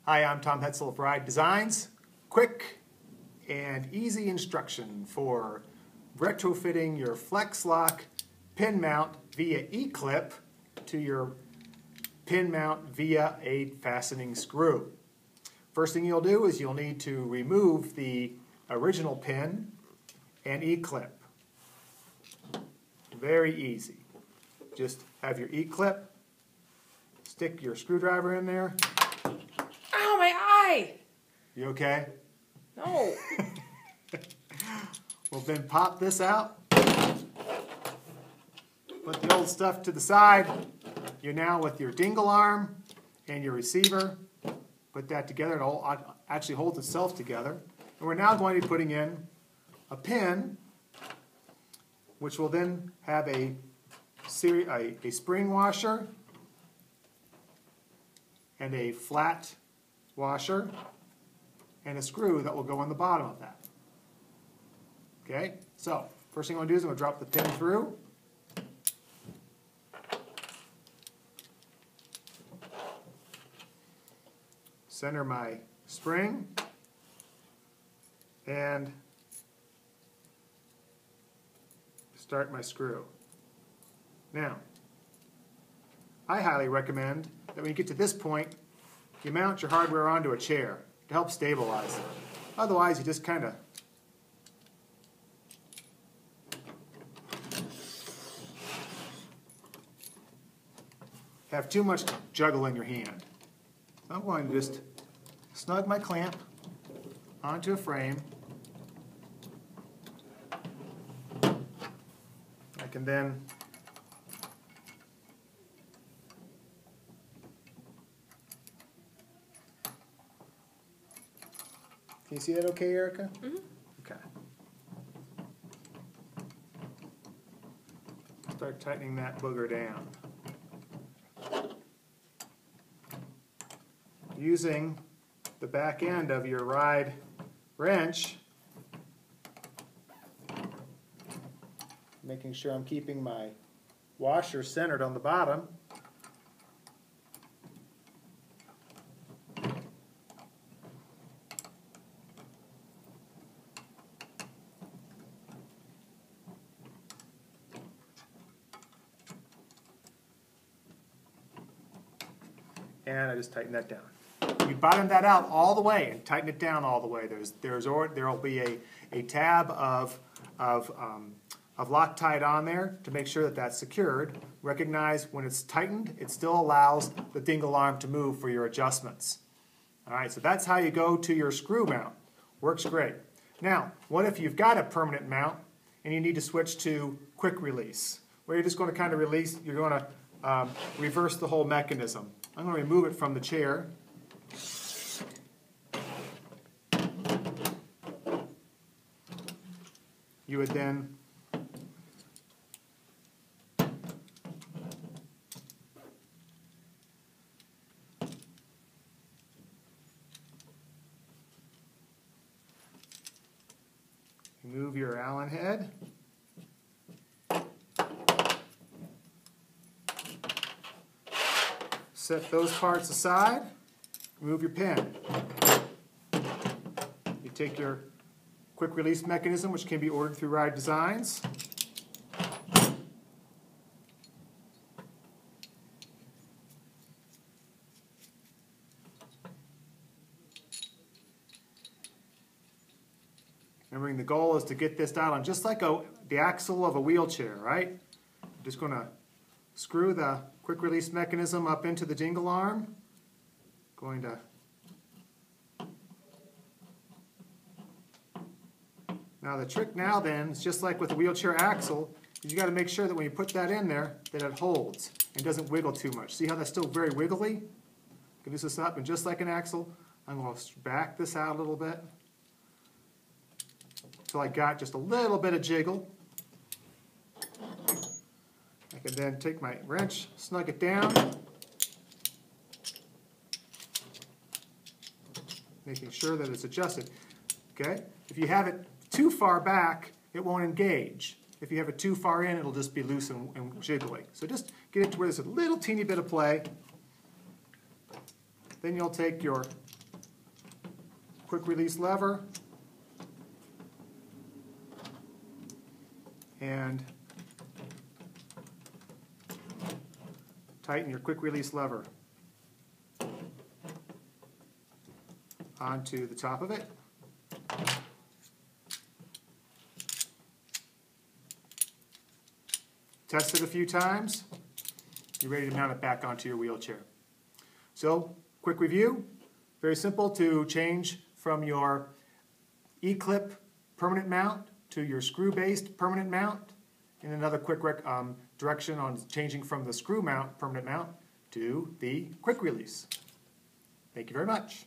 Hi, I'm Tom Hetzel of Ride Designs. Quick and easy instruction for retrofitting your FlexLoc pin mount via E-clip to your pin mount via a fastening screw. First thing you'll do is you'll need to remove the original pin and E-clip. Very easy. Just have your E-clip, stick your screwdriver in there. Ow, my eye! You okay? No. We'll then pop this out. Put the old stuff to the side. You're now with your dingle arm and your receiver. Put that together. It all actually holds itself together. And we're now going to be putting in a pin, which will then have a spring washer and a flat washer and a screw that will go on the bottom of that. Okay, so first thing I'm going to do is I'm going to drop the pin through. Center my spring and start my screw. Now, I highly recommend that when you get to this point, you mount your hardware onto a chair to help stabilize it. Otherwise, you just kind of have too much to juggle in your hand. So I'm going to just snug my clamp onto a frame. I can then Can you see that okay, Erica? Mm-hmm. Okay. Start tightening that booger down. Using the back end of your ride wrench, making sure I'm keeping my washer centered on the bottom. And I just tighten that down. You bottom that out all the way and tighten it down all the way. There will be a tab of Loctite on there to make sure that that's secured. Recognize when it's tightened, it still allows the dingle arm to move for your adjustments. All right, so that's how you go to your screw mount. Works great. Now, what if you've got a permanent mount and you need to switch to quick release, where you're just going to kind of release, you're going to reverse the whole mechanism. I'm going to remove it from the chair. You would then remove your Allen head. Set those parts aside, remove your pin. You take your quick release mechanism, which can be ordered through Ride Designs. Remembering the goal is to get this dialed on just like the axle of a wheelchair, right? I'm just going to screw the quick release mechanism up into the dingle arm. Going to Now the trick now then is just like with the wheelchair axle, you got to make sure that when you put that in there that it holds and doesn't wiggle too much. See how that's still very wiggly? Can loose this up, and just like an axle, I'm going to back this out a little bit until I got just a little bit of jiggle. I can then take my wrench, snug it down, making sure that it's adjusted. Okay? If you have it too far back, it won't engage. If you have it too far in, it'll just be loose and jiggly. So just get it to where there's a little teeny bit of play. Then you'll take your quick release lever and tighten your quick release lever onto the top of it. Test it a few times. You're ready to mount it back onto your wheelchair. So, quick review. Very simple to change from your E-clip permanent mount to your screw-based permanent mount. And another quick direction on changing from the screw mount, permanent mount, to the quick release. Thank you very much.